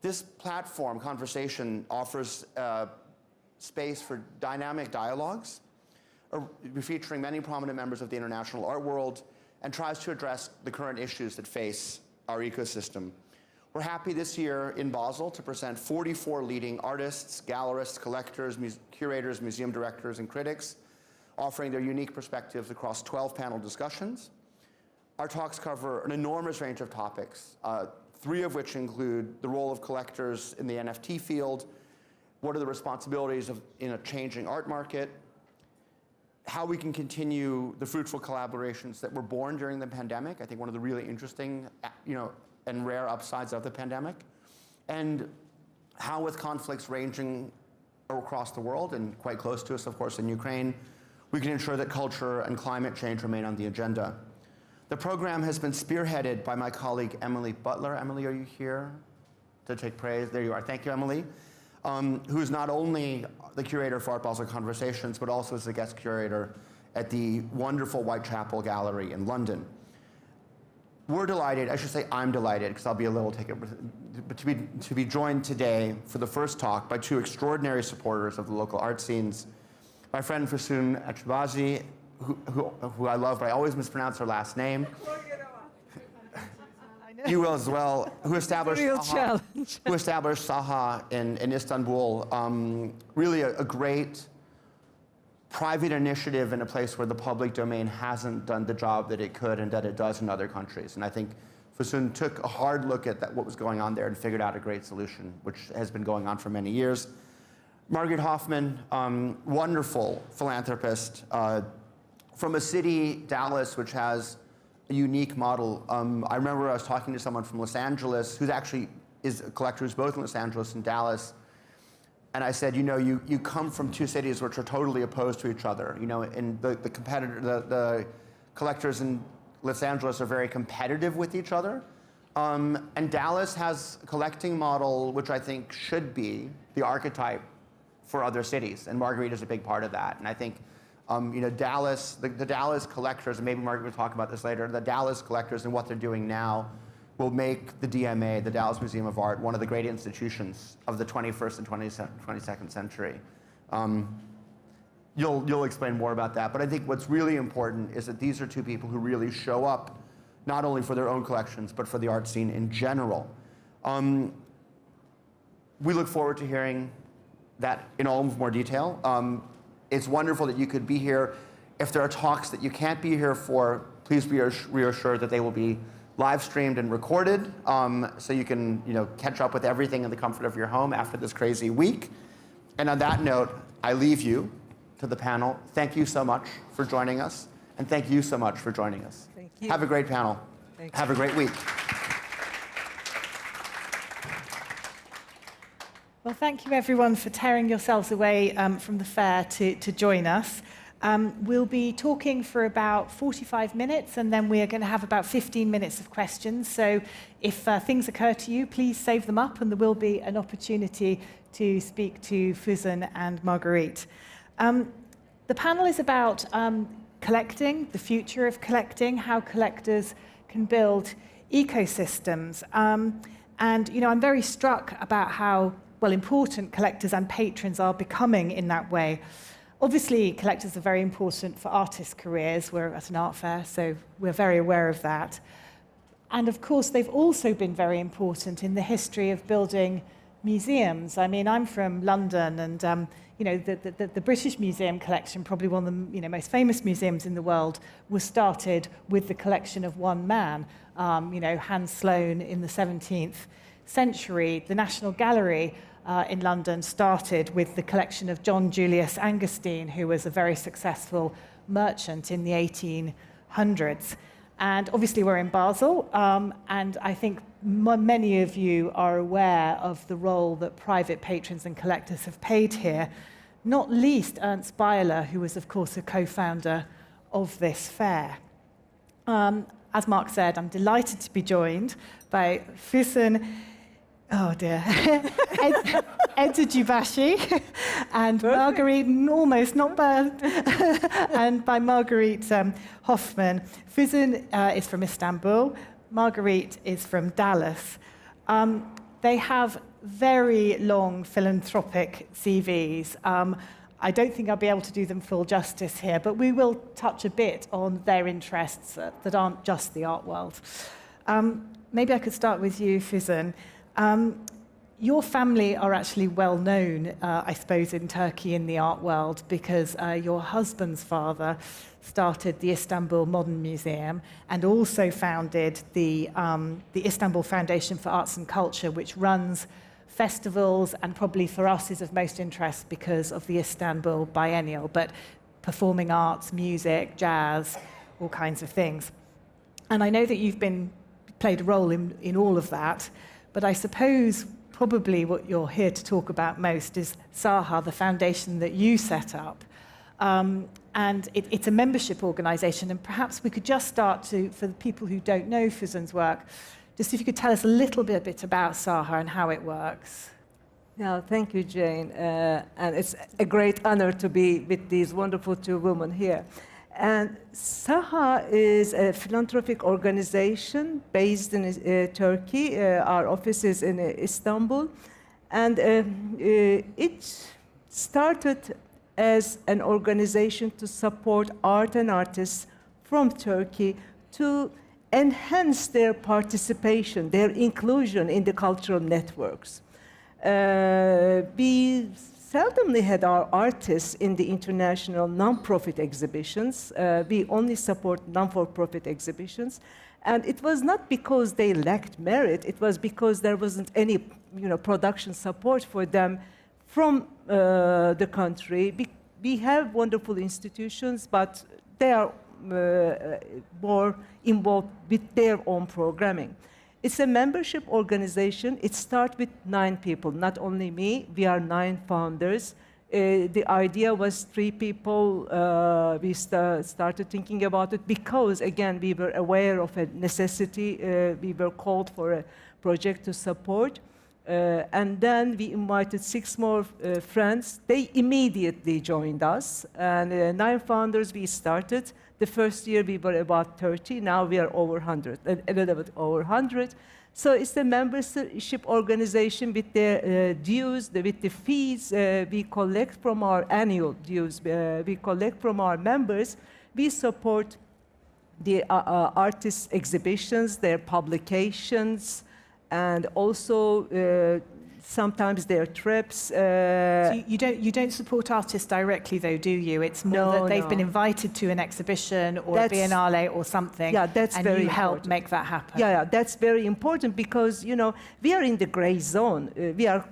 This platform, Conversation, offers space for dynamic dialogues, featuring many prominent members of the international art world, and tries to address the current issues that face our ecosystem. We're happy this year in Basel to present 44 leading artists, gallerists, collectors, curators, museum directors, and critics, offering their unique perspectives across 12 panel discussions. Our talks cover an enormous range of topics, 3 of which include the role of collectors in the NFT field, what are the responsibilities in a changing art market, how we can continue the fruitful collaborations that were born during the pandemic. I think one of the really interesting, and rare upsides of the pandemic, and how with conflicts ranging across the world and quite close to us, of course, in Ukraine, we can ensure that culture and climate change remain on the agenda. The program has been spearheaded by my colleague, Emily Butler. Emily, are you here to take praise? There you are. Thank you, Emily. Who is not only the curator for Art Basel Conversations, but also is the guest curator at the wonderful Whitechapel Gallery in London. We're delighted, I should say I'm delighted, because I'll be a little taken, but to be joined today for the first talk by 2 extraordinary supporters of the local art scenes. My friend Füsun Eczacıbaşı, who I love, but I always mispronounce her last name. You will as well, who established SAHA in Istanbul. Really a great private initiative in a place where the public domain hasn't done the job that it could and that it does in other countries. And I think Füsun took a hard look at what was going on there and figured out a great solution, which has been going on for many years. Margaret Hoffman, wonderful philanthropist from a city, Dallas, which has a unique model. I remember I was talking to someone from Los Angeles who actually is a collector who's both in Los Angeles and Dallas. And I said, you come from 2 cities which are totally opposed to each other. And the collectors in Los Angeles are very competitive with each other. And Dallas has a collecting model which I think should be the archetype for other cities. And Marguerite is a big part of that. And I think, Dallas, the Dallas collectors, and maybe Margaret will talk about this later, the Dallas collectors and what they're doing now will make the DMA, the Dallas Museum of Art, one of the great institutions of the 21st and 22nd century. You'll explain more about that, but I think what's really important is that these are 2 people who really show up, not only for their own collections, but for the art scene in general. We look forward to hearing that in all more detail. It's wonderful that you could be here. If there are talks that you can't be here for, please be reassured that they will be live streamed and recorded, so you can catch up with everything in the comfort of your home after this crazy week. And on that note, I leave you to the panel. Thank you so much for joining us, and thank you so much for joining us. Thank you. Have a great panel. Thanks. Have a great week. Well, thank you everyone for tearing yourselves away from the fair to join us. We'll be talking for about 45 minutes, and then we are going to have about 15 minutes of questions. So if things occur to you, please save them up, and there will be an opportunity to speak to Füsun and Marguerite. The panel is about collecting, the future of collecting, how collectors can build ecosystems. And I'm very struck about how important collectors and patrons are becoming in that way. Obviously, collectors are very important for artists' careers. We're at an art fair, so we're very aware of that. And of course, they've also been very important in the history of building museums. I mean, I'm from London, and the British Museum collection, probably one of the most famous museums in the world, was started with the collection of one man, Hans Sloane in the 17th century. The National Gallery in London started with the collection of John Julius Angerstein, who was a very successful merchant in the 1800s. And obviously we're in Basel, and I think many of you are aware of the role that private patrons and collectors have played here, not least Ernst Beiler, who was of course a co-founder of this fair. As Mark said, I'm delighted to be joined by Füsun Eczacıbaşı and Marguerite, almost not bad, and by Marguerite Hoffman. Füsun is from Istanbul, Marguerite is from Dallas. They have very long philanthropic CVs. I don't think I'll be able to do them full justice here, but we will touch a bit on their interests that aren't just the art world. Maybe I could start with you, Füsun. Your family are actually well known, I suppose, in Turkey in the art world because your husband's father started the Istanbul Modern Museum and also founded the Istanbul Foundation for Arts and Culture, which runs festivals and probably for us is of most interest because of the Istanbul Biennial, but performing arts, music, jazz, all kinds of things. And I know that you've played a role in all of that, but I suppose probably what you're here to talk about most is SAHA, the foundation that you set up. And it's a membership organization, and perhaps we could just start for the people who don't know Füsun's work, just if you could tell us a little bit about SAHA and how it works. Yeah, thank you, Jane. And it's a great honor to be with these wonderful two women here. And SAHA is a philanthropic organization based in Turkey. Our office is in Istanbul. And it started as an organization to support art and artists from Turkey to enhance their participation, their inclusion in the cultural networks. We seldomly had our artists in the international non-profit exhibitions. We only support non-for-profit exhibitions. And it was not because they lacked merit, it was because there wasn't any production support for them from the country. We have wonderful institutions, but they are more involved with their own programming. It's a membership organization. It starts with 9 people, not only me. We are 9 founders. The idea was 3 people. We started thinking about it because, again, we were aware of a necessity. We were called for a project to support. And then we invited 6 more friends. They immediately joined us. And 9 founders we started. The first year we were about 30. Now we are over 100, a little bit over 100. So it's a membership organization with their dues, with the fees we collect from our annual dues. We collect from our members. We support the artists' exhibitions, their publications, and also sometimes their trips. So you don't support artists directly, though, do you? It's more that they've been invited to an exhibition or a biennale or something, yeah, that's and very you help important. make that happen. Yeah, that's very important because, we are in the gray zone. We are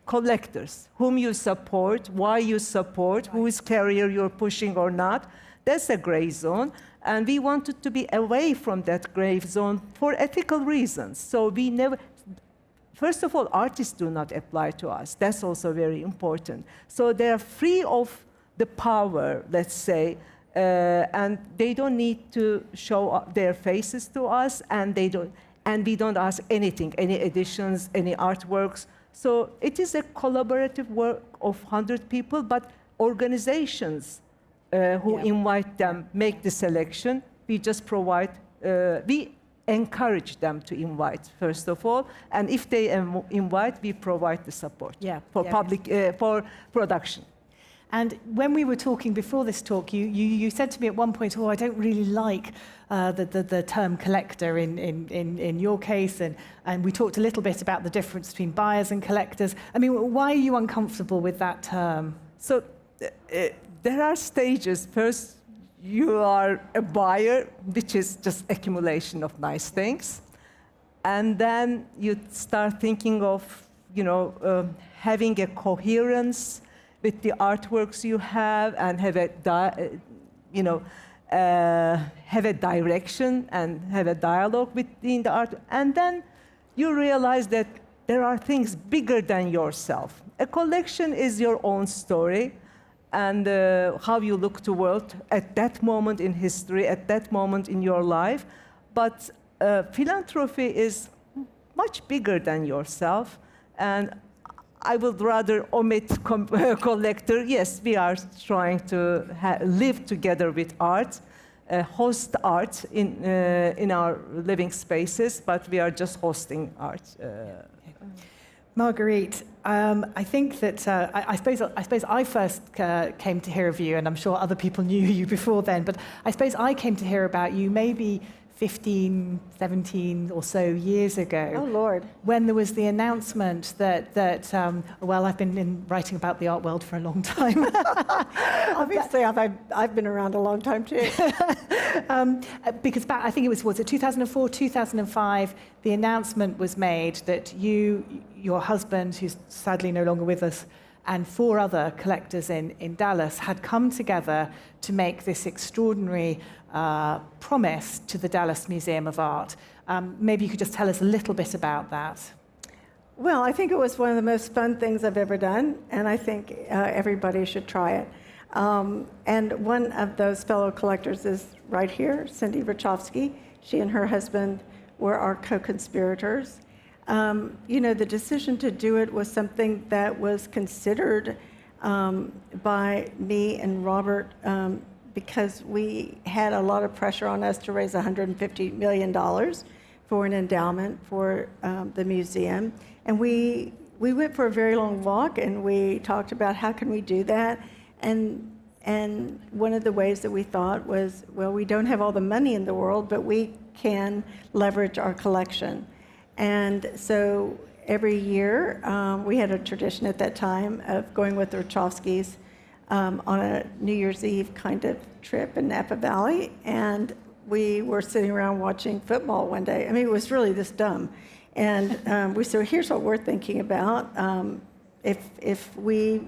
collectors. Whom you support, why you support, whose career you're pushing or not. That's a gray zone. And we wanted to be away from that gray zone for ethical reasons. So we never... First of all, artists do not apply to us. That's also very important. So they're free of the power, let's say, and they don't need to show their faces to us, and we don't ask anything, any editions, any artworks. So it is a collaborative work of 100 people, but organizations who invite them make the selection. We just provide, we encourage them to invite, first of all, and if they invite, we provide the support for for production. And when we were talking before this talk, you said to me at one point, "Oh, I don't really like the term collector in your case," and we talked a little bit about the difference between buyers and collectors. I mean, why are you uncomfortable with that term? So there are stages. First, you are a buyer, which is just accumulation of nice things. And then you start thinking of, having a coherence with the artworks you have and have a direction and have a dialogue within the art. And then you realize that there are things bigger than yourself. A collection is your own story. And how you look to the world at that moment in history, at that moment in your life. But philanthropy is much bigger than yourself. And I would rather omit collector. Yes, we are trying to live together with art, host art in our living spaces, but we are just hosting art. Marguerite, I think that I suppose I first came to hear of you, and I'm sure other people knew you before then. But I suppose I came to hear about you maybe 15, 17 or so years ago. Oh, Lord. When there was the announcement that well, I've been writing about the art world for a long time. Obviously, I've been around a long time, too. Because back, I think was it 2004, 2005, the announcement was made that you, your husband, who's sadly no longer with us, and 4 other collectors in Dallas had come together to make this extraordinary promise to the Dallas Museum of Art. Maybe you could just tell us a little bit about that. Well, I think it was one of the most fun things I've ever done, and I think everybody should try it. And one of those fellow collectors is right here, Cindy Ruchovsky. She and her husband were our co-conspirators. The decision to do it was something that was considered by me and Robert because we had a lot of pressure on us to raise $150 million for an endowment for the museum. And we went for a very long walk, and we talked about how can we do that. And one of the ways that we thought was, well, we don't have all the money in the world, but we can leverage our collection. And so every year, we had a tradition at that time of going with the Ruchovskys on a New Year's Eve kind of trip in Napa Valley. And we were sitting around watching football one day. I mean, it was really this dumb. And we said, here's what we're thinking about. If we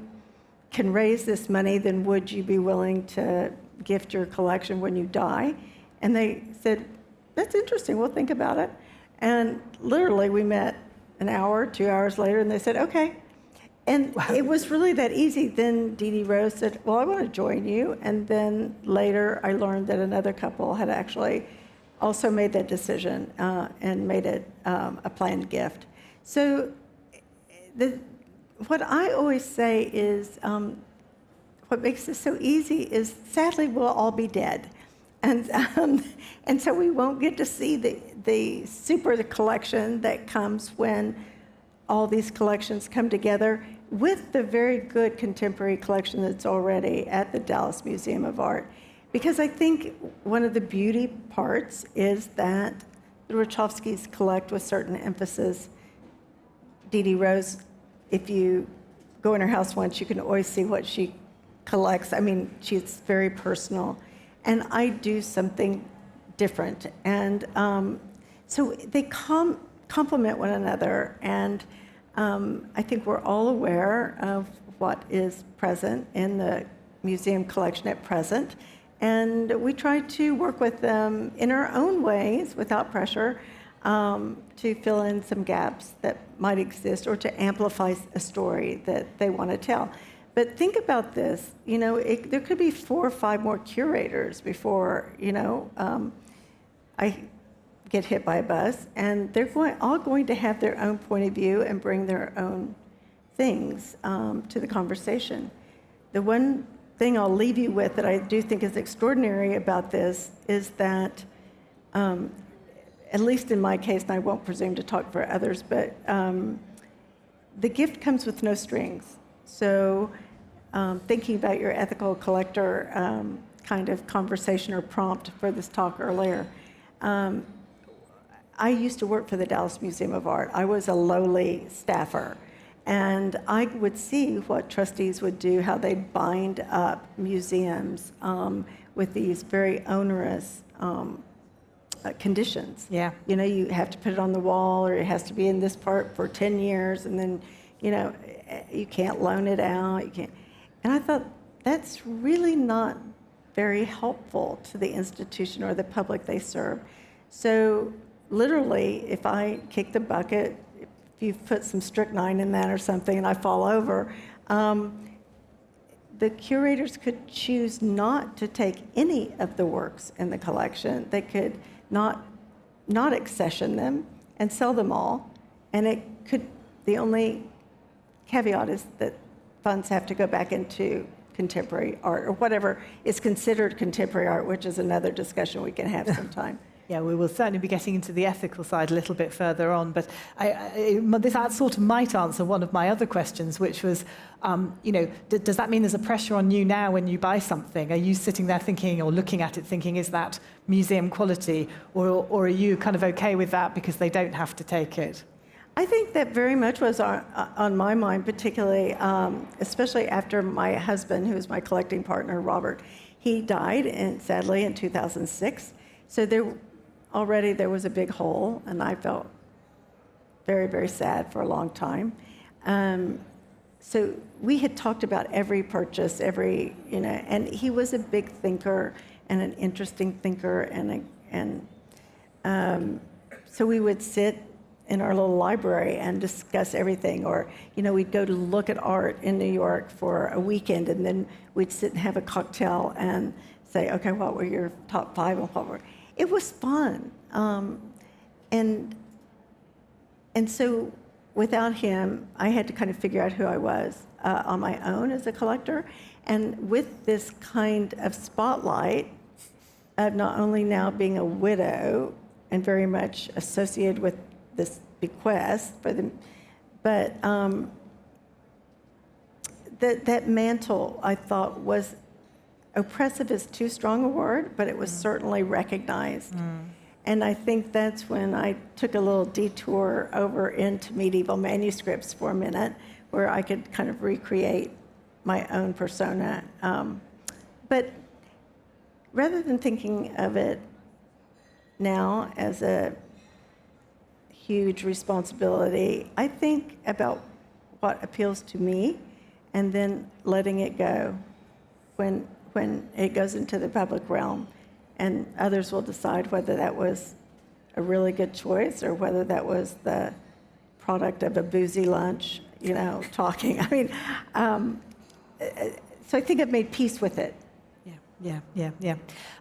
can raise this money, then would you be willing to gift your collection when you die? And they said, that's interesting, we'll think about it. And literally we met an hour, 2 hours later, and they said, okay. And it was really that easy. Then Dee Dee Rose said, well, I want to join you. And then later I learned that another couple had actually also made that decision and made it a planned gift. So what I always say is, what makes this so easy is, sadly, we'll all be dead. And so we won't get to see the super collection that comes when all these collections come together with the very good contemporary collection that's already at the Dallas Museum of Art. Because I think one of the beauty parts is that the Ruchovskys collect with certain emphasis. Dee Dee Rose, if you go in her house once, you can always see what she collects. I mean, she's very personal. And I do something different. And so they complement one another. And I think we're all aware of what is present in the museum collection at present. And we try to work with them in our own ways, without pressure, to fill in some gaps that might exist or to amplify a story that they want to tell. But think about this, there could be 4 or 5 more curators before, I get hit by a bus, and they're all going to have their own point of view and bring their own things to the conversation. The one thing I'll leave you with that I do think is extraordinary about this is that, at least in my case, and I won't presume to talk for others, but the gift comes with no strings. So thinking about your ethical collector kind of conversation or prompt for this talk earlier, I used to work for the Dallas Museum of Art. I was a lowly staffer. And I would see what trustees would do, how they'd bind up museums with these very onerous conditions. Yeah. You have to put it on the wall, or it has to be in this part for 10 years, and then, you can't loan it out. You can't. And I thought, that's really not very helpful to the institution or the public they serve. So literally, if I kick the bucket, if you've put some strychnine in that or something and I fall over, the curators could choose not to take any of the works in the collection. They could not accession them and sell them all. And the only caveat is that funds have to go back into contemporary art or whatever is considered contemporary art, which is another discussion we can have sometime. Yeah, we will certainly be getting into the ethical side a little bit further on, but that sort of might answer one of my other questions, which was, does that mean there's a pressure on you now when you buy something? Are you sitting there thinking or looking at it thinking, is that museum quality, or are you kind of okay with that because they don't have to take it? I think that very much was on my mind, particularly, especially after my husband, who was my collecting partner, Robert, he died, sadly, in 2006. So there was a big hole, and I felt very, very sad for a long time. So we had talked about every purchase, and he was a big thinker and an interesting thinker, so we would sit in our little library and discuss everything, or we'd go to look at art in New York for a weekend, and then we'd sit and have a cocktail and say, okay, what were your top 5 and what were... It was fun. And so without him, I had to kind of figure out who I was on my own as a collector. And with this kind of spotlight of not only now being a widow and very much associated with this bequest, but that mantle, I thought, was oppressive is too strong a word, but it was certainly recognized. And I think that's when I took a little detour over into medieval manuscripts for a minute, where I could kind of recreate my own persona. But rather than thinking of it now as a huge responsibility, I think about what appeals to me and then letting it go when it goes into the public realm, and others will decide whether that was a really good choice or whether that was the product of a boozy lunch, talking. I mean, so I think I've made peace with it. Yeah.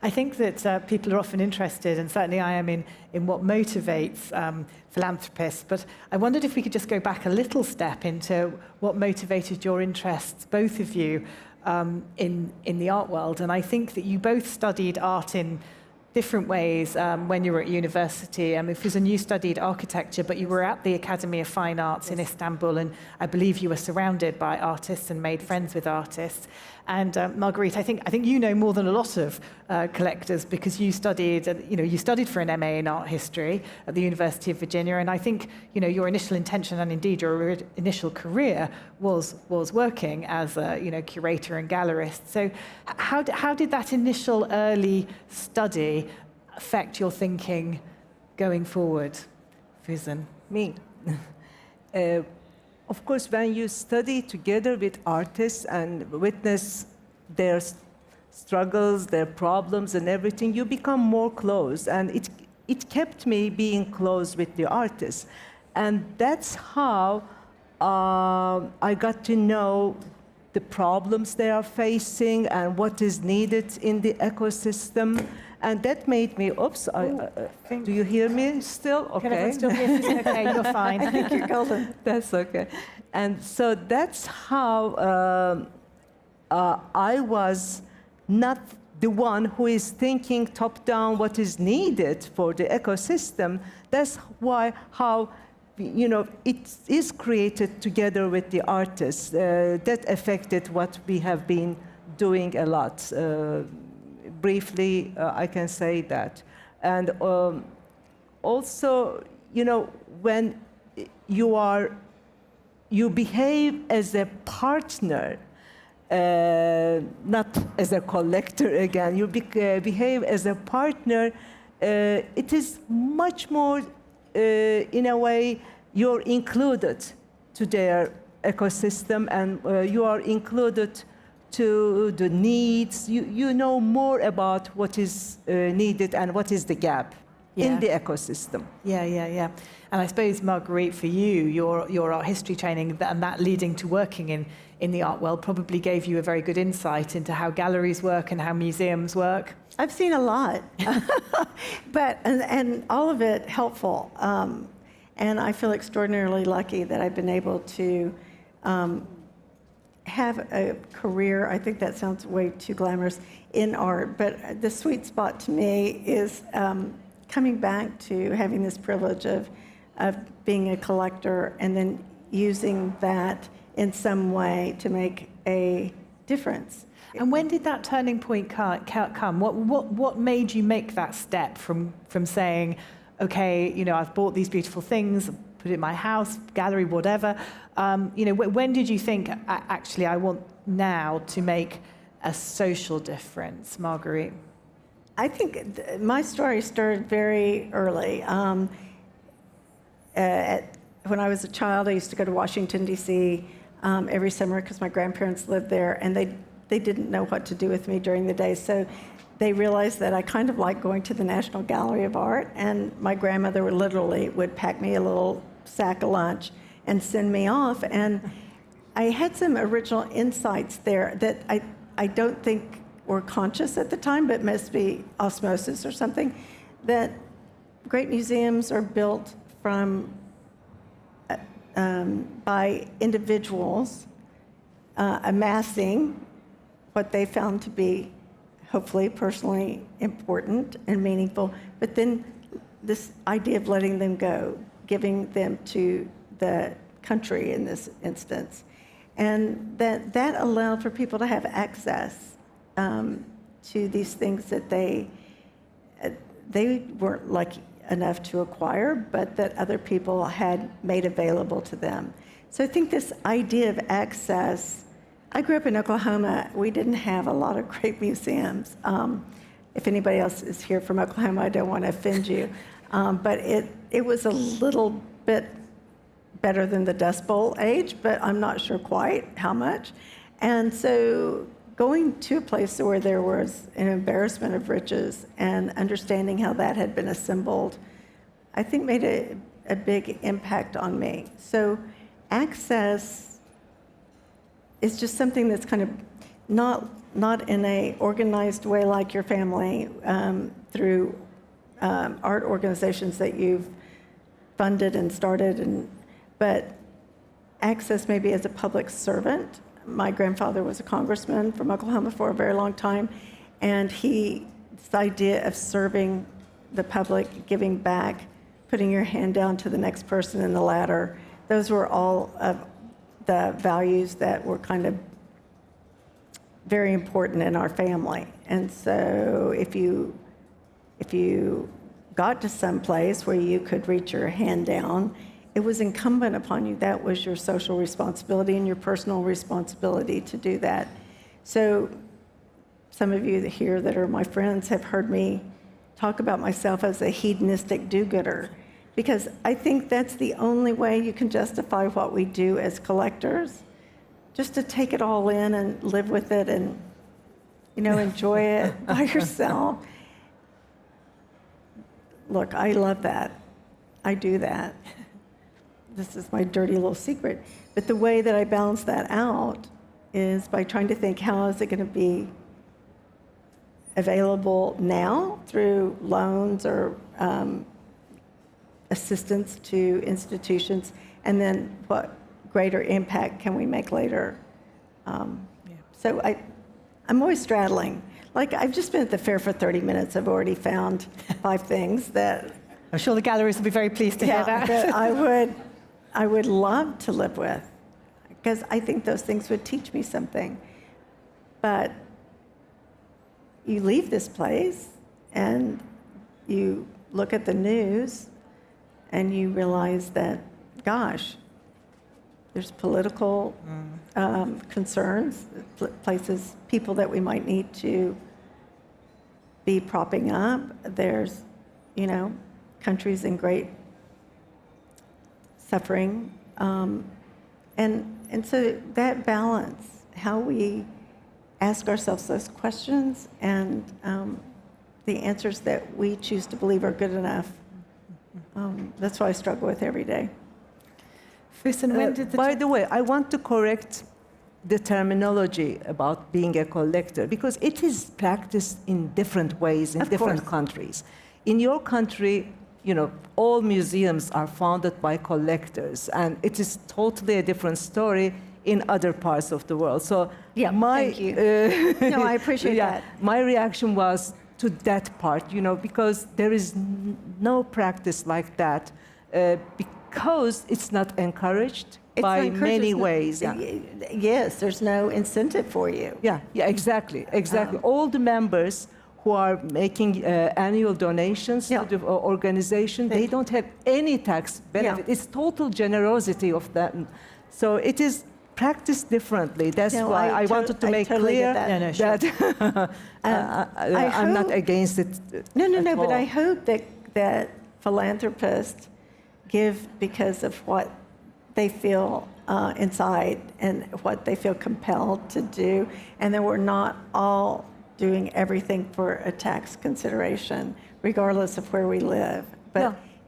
I think that people are often interested, and certainly I am, in what motivates philanthropists. But I wondered if we could just go back a little step into what motivated your interests, both of you, in the art world. And I think that you both studied art in different ways when you were at university. Füsun, you studied architecture, but you were at the Academy of Fine Arts in Istanbul, and I believe you were surrounded by artists and made friends with artists. And Marguerite, I think you know more than a lot of collectors, because you studied for an MA in art history at the University of Virginia, and I think your initial intention, and indeed your initial career, was working as a curator and gallerist. So how did that initial early study affect your thinking going forward, Füsun? Me. Of course, when you study together with artists and witness their struggles, their problems and everything, you become more close. And it kept me being close with the artists. And that's how I got to know the problems they are facing and what is needed in the ecosystem. And that made me, do you hear me still? Okay. Can everyone still hear me? Okay, you're fine. I think you're golden. That's okay. And so that's how I was not the one who is thinking top-down what is needed for the ecosystem. That's how it is created together with the artists. That affected what we have been doing a lot. Briefly, I can say that. And also, when you behave as a partner, not as a collector again, you behave as a partner, it is much more, in a way, you're included to their ecosystem, and you are included to the needs. You know more about what is needed and what is the gap in the ecosystem. Yeah. And I suppose, Marguerite, for you, your art history training and that leading to working in the art world probably gave you a very good insight into how galleries work and how museums work. I've seen a lot, and all of it helpful. And I feel extraordinarily lucky that I've been able to have a career. I think that sounds way too glamorous in art, but the sweet spot to me is coming back to having this privilege of being a collector and then using that in some way to make a difference. And when did that turning point come? What made you make that step from saying, okay, you know, I've bought these beautiful things, put it in my house, gallery, whatever. You know, when did you think, actually, I want now to make a social difference, Marguerite? I think my story started very early. When I was a child, I used to go to Washington, D.C. Every summer because my grandparents lived there, and they didn't know what to do with me during the day. So they realized that I kind of liked going to the National Gallery of Art, and my grandmother would pack me a little sack of lunch and send me off. And I had some original insights there that I don't think were conscious at the time, but must be osmosis or something, that great museums are built from by individuals amassing what they found to be hopefully personally important and meaningful, but then this idea of letting them go, giving them to the country in this instance. And that allowed for people to have access to these things that they weren't lucky enough to acquire, but that other people had made available to them. So I think this idea of access, I grew up in Oklahoma. We didn't have a lot of great museums. If anybody else is here from Oklahoma, I don't want to offend you. But it was a little bit better than the Dust Bowl age, but I'm not sure quite how much. And so going to a place where there was an embarrassment of riches and understanding how that had been assembled, I think made a big impact on me. So access is just something that's kind of not in a organized way like your family through art organizations that you've funded and started, but access maybe as a public servant. My grandfather was a congressman from Oklahoma for a very long time, and this idea of serving the public, giving back, putting your hand down to the next person in the ladder, those were all of the values that were kind of very important in our family. And so if you got to some place where you could reach your hand down, it was incumbent upon you. That was your social responsibility and your personal responsibility to do that. So some of you here that are my friends have heard me talk about myself as a hedonistic do-gooder, because I think that's the only way you can justify what we do as collectors, just to take it all in and live with it and, you know, enjoy it by yourself. Look, I love that. I do that. This is my dirty little secret. But the way that I balance that out is by trying to think, how is it going to be available now through loans or assistance to institutions, and then what greater impact can we make later? So I'm always straddling. Like, I've just been at the fair for 30 minutes. I've already found 5 things that... I'm sure the galleries will be very pleased to hear that. I would love to live with, because I think those things would teach me something. But you leave this place and you look at the news and you realize that, gosh, there's political concerns, places, people that we might need to be propping up. There's, you know, countries in great suffering. And so that balance, how we ask ourselves those questions and the answers that we choose to believe are good enough, that's what I struggle with every day. Füsun, when did by the way, I want to correct the terminology about being a collector, because it is practiced in different ways in different countries. In your country, you know, all museums are founded by collectors, and it is totally a different story in other parts of the world. So Yeah, thank you. No, I appreciate that. My reaction was, to that part, because there is no practice like that, because it's not encouraged by many ways. Yeah. Yes, there's no incentive for you. Yeah, exactly. All the members who are making annual donations to the organization, they don't have any tax benefit. It's total generosity of them. So it is practiced differently. That's why I wanted to make clear that I'm not against it. No, but I hope that philanthropists give because of what they feel inside and what they feel compelled to do, and that we're not all doing everything for a tax consideration, regardless of where we live.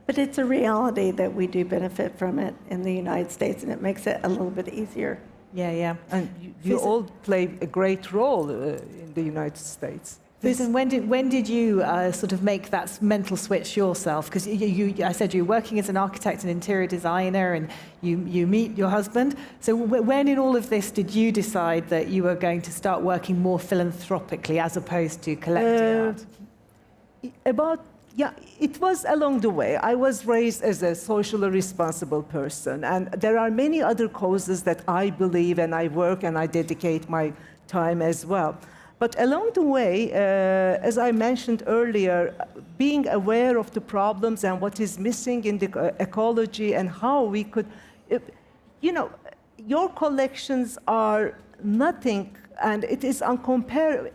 But it's a reality that we do benefit from it in the United States, and it makes it a little bit easier. Yeah. And you all play a great role in the United States. Füsun, when did you sort of make that mental switch yourself? Because I said you're working as an architect and interior designer, and you meet your husband. So when in all of this did you decide that you were going to start working more philanthropically as opposed to collecting art? It was along the way. I was raised as a socially responsible person, and there are many other causes that I believe and I work and I dedicate my time as well. But along the way, as I mentioned earlier, being aware of the problems and what is missing in the ecology and how we could, your collections are nothing, and it is uncomparable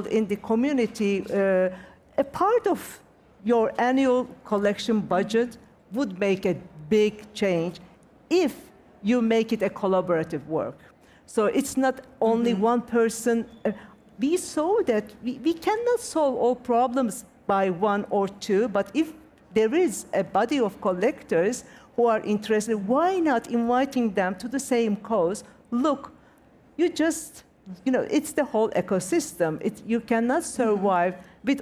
in the community. A part of your annual collection budget would make a big change if you make it a collaborative work. So it's not only one person. We saw that we cannot solve all problems by one or two, but if there is a body of collectors who are interested, why not inviting them to the same cause? Look, you just, it's the whole ecosystem. You cannot survive with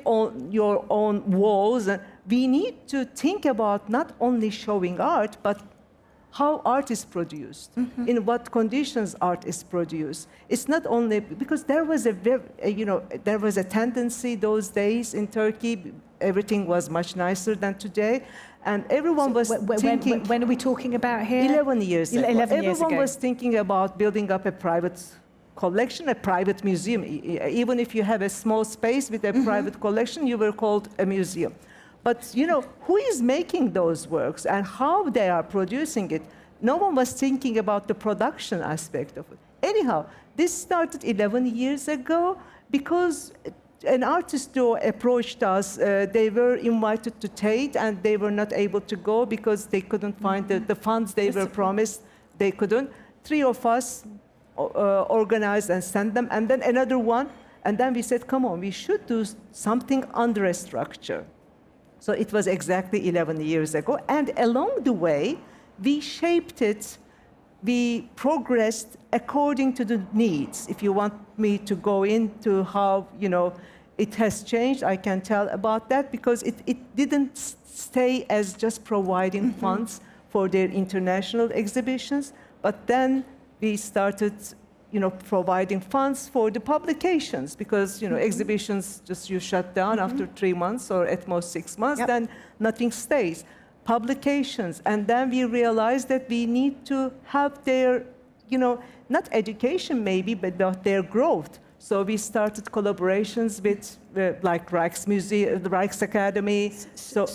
your own walls. And we need to think about not only showing art, but how art is produced, in what conditions art is produced. It's not only because there was there was a tendency those days in Turkey. Everything was much nicer than today, and everyone was thinking. When are we talking about here? 11 years ago. 11 years ago. Everyone was thinking about building up a private collection, a private museum. Even if you have a small space with a private collection, you were called a museum. But, who is making those works and how they are producing it? No one was thinking about the production aspect of it. Anyhow, this started 11 years ago because an artist duo approached us. They were invited to Tate, and they were not able to go because they couldn't find the funds they were promised. They couldn't. 3 of us organized and sent them, and then another one. And then we said, come on, we should do something under a structure. So it was exactly 11 years ago. And along the way, we shaped it. We progressed according to the needs. If you want me to go into how, it has changed, I can tell about that, because it didn't stay as just providing funds for their international exhibitions, but then we started providing funds for the publications, because exhibitions you shut down after 3 months or at most 6 months, then nothing stays. Publications, and then we realized that we need to have their, not education maybe, but their growth. So we started collaborations with like Rijksmuseum, the Rijksacademy. So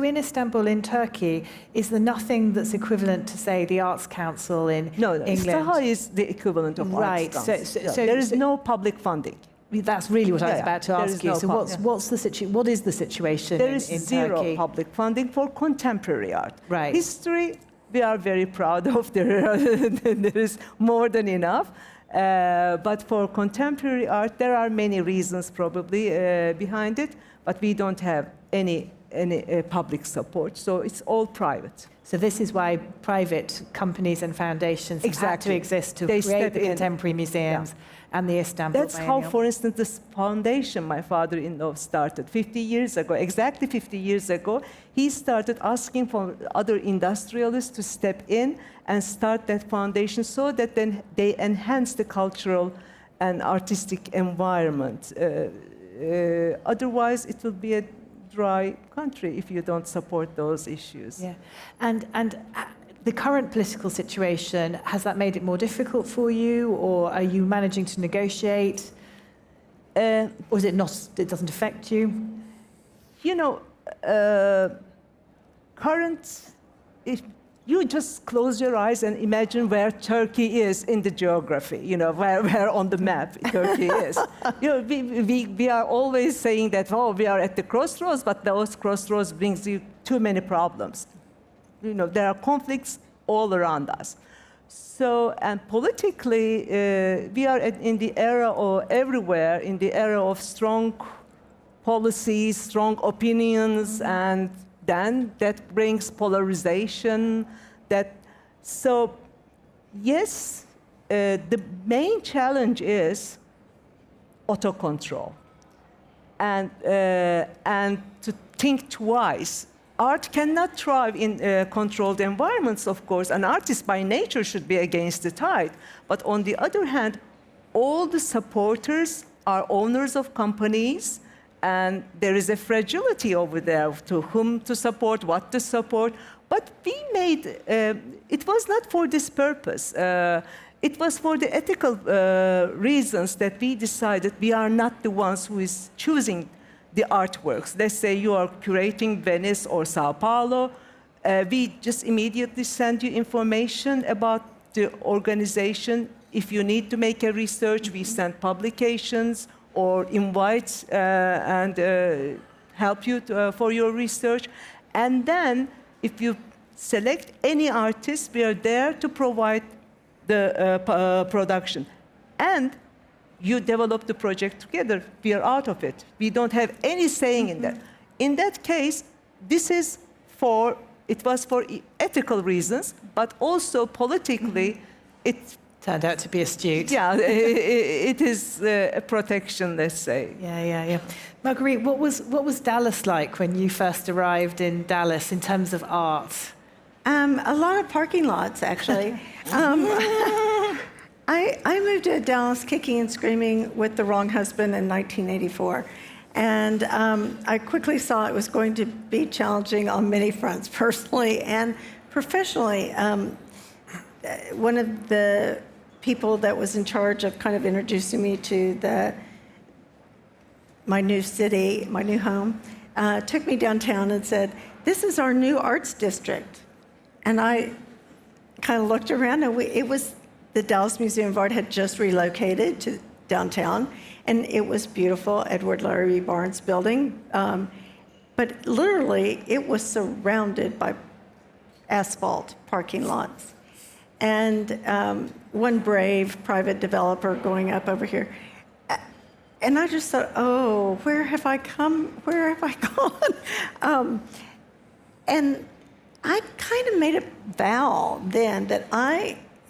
in Istanbul, in Turkey, is there nothing that's equivalent to, say, the Arts Council in England? SAHA is the equivalent of Arts Council. So there is no public funding. That's really what I was about to ask you. So what is the situation in Turkey? There is zero public funding for contemporary art. Right. History, we are very proud of. There is more than enough. But for contemporary art, there are many reasons probably behind it, but we don't have any public support, so it's all private. So this is why private companies and foundations had to exist to create the contemporary museums and the Istanbul That's Biennial. how, for instance, this foundation my father-in-law started 50 years ago, exactly 50 years ago. He started asking for other industrialists to step in and start that foundation so that then they enhance the cultural and artistic environment otherwise it will be a dry country if you don't support those issues. Yeah, and the current political situation, has that made it more difficult for you, or are you managing to negotiate? Or is it not, it doesn't affect you? You know, if you just close your eyes and imagine where Turkey is in the geography, you know, where on the map Turkey is. You know, we are always saying that, oh, we are at the crossroads, but those crossroads brings you too many problems. You know, there are conflicts all around us. So, and politically, we are in the era, or everywhere, in the era of strong policies, strong opinions, and then that brings polarization. So, yes, the main challenge is auto-control, and to think twice. Art cannot thrive in controlled environments, of course, and artists by nature should be against the tide. But on the other hand, all the supporters are owners of companies, and there is a fragility over there to whom to support, what to support. But we made, it was not for this purpose. It was for the ethical reasons that we decided we are not the ones who is choosing the artworks. Let's say you are curating Venice or Sao Paulo. We just immediately send you information about the organization. If you need to make a research, we send publications or invite and help you for your research. And then, if you select any artist, we are there to provide the production. And you develop the project together, we are out of it. We don't have any saying in that. In that case, this is it was for ethical reasons, but also politically, it turned out to be astute. Yeah, it is a protection, let's say. Yeah. Marguerite, what was Dallas like when you first arrived in Dallas in terms of art? A lot of parking lots, actually. I moved to Dallas kicking and screaming with the wrong husband in 1984. And I quickly saw it was going to be challenging on many fronts, personally and professionally. One of the people that was in charge of kind of introducing me to my new city, my new home, took me downtown and said, "This is our new arts district." And I kind of looked around, and the Dallas Museum of Art had just relocated to downtown, and it was beautiful, Edward Larrabee Barnes building. But literally, it was surrounded by asphalt parking lots. And one brave private developer going up over here. And I just thought, oh, where have I come? Where have I gone? And I kind of made a vow then that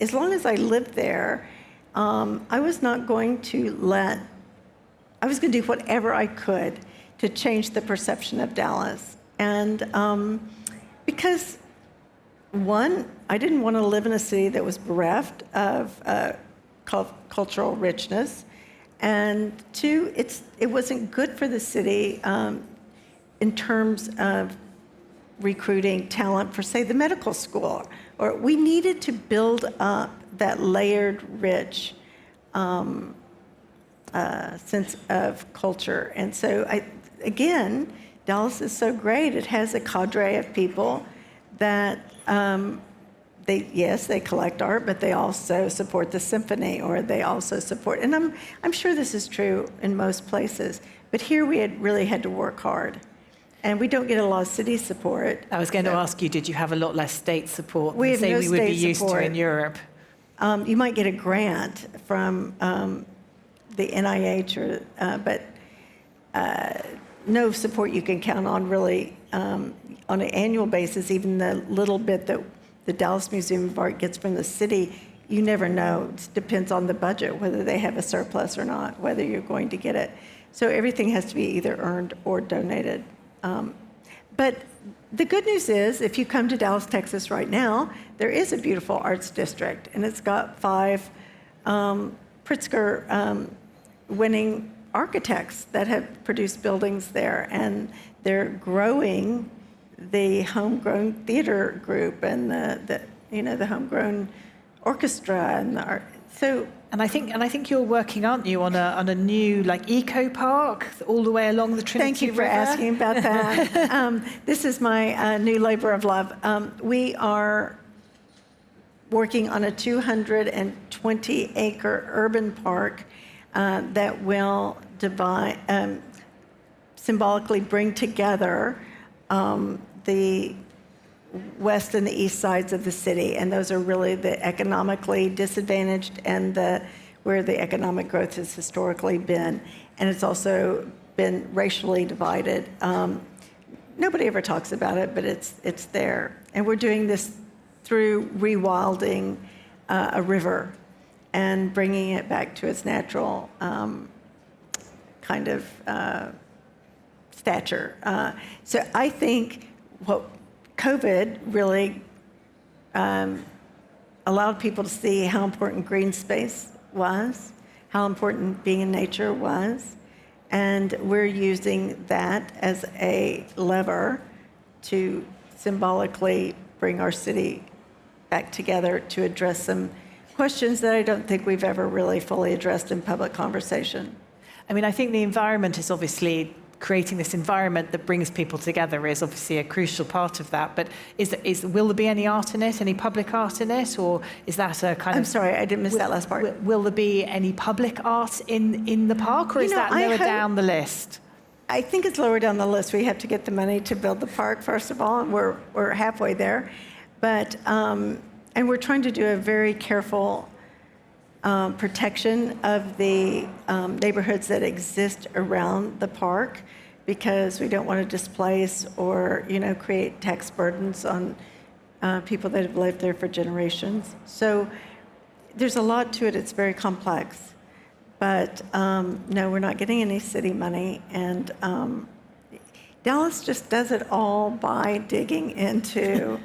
as long as I lived there, I was not going to I was going to do whatever I could to change the perception of Dallas. And because, one, I didn't want to live in a city that was bereft of cultural richness. And two, it wasn't good for the city in terms of recruiting talent for, say, the medical school. Or we needed to build up that layered, rich sense of culture. And so, again, Dallas is so great. It has a cadre of people that they collect art, but they also support the symphony, or they also support, and I'm sure this is true in most places, but here we really had to work hard. And we don't get a lot of city support. I was going to ask you, did you have a lot less state support we than, say, no we would be used support. to in Europe? You might get a grant from the NIH, but no support you can count on, really, on an annual basis. Even the little bit that the Dallas Museum of Art gets from the city, you never know. It depends on the budget, whether they have a surplus or not, whether you're going to get it. So everything has to be either earned or donated. But the good news is, if you come to Dallas, Texas right now, there is a beautiful arts district, and it's got 5 Pritzker winning architects that have produced buildings there, and they're growing the homegrown theater group and the homegrown orchestra and the art. So. And I think you're working, aren't you, on a new eco park all the way along the Trinity Thank you for River? asking about that. This is my new labor of love. We are working on a 220-acre urban park that will symbolically bring together the west and the east sides of the city, and those are really the economically disadvantaged and where the economic growth has historically been, and it's also been racially divided. Nobody ever talks about it, but it's there, and we're doing this through rewilding a river and bringing it back to its natural kind of stature. So I think what COVID really allowed people to see how important green space was, how important being in nature was, and we're using that as a lever to symbolically bring our city back together to address some questions that I don't think we've ever really fully addressed in public conversation. I mean, I think the environment is obviously creating this environment that brings people together is obviously a crucial part of that. But will there be any art in it, any public art in it, or is that a kind of... I'm sorry, I didn't miss that last part. Will there be any public art in the park, or is that lower down the list? I think it's lower down the list. We have to get the money to build the park, first of all, and we're halfway there. But, and we're trying to do a very careful protection of the neighborhoods that exist around the park, because we don't want to displace or create tax burdens on people that have lived there for generations. So there's a lot to it. It's very complex. But no, we're not getting any city money, and Dallas just does it all by digging into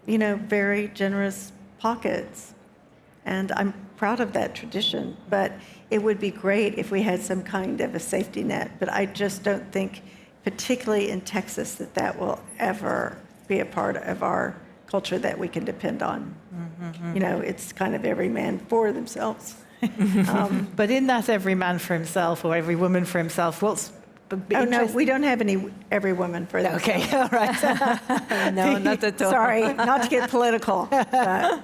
very generous pockets. And I'm proud of that tradition, but it would be great if we had some kind of a safety net. But I just don't think, particularly in Texas, that will ever be a part of our culture that we can depend on. Mm-hmm. It's kind of every man for themselves. But in that every man for himself or every woman for himself, what's... Oh, no, we don't have every woman for themselves. Okay, all right. No, not at all. Sorry, not to get political. But.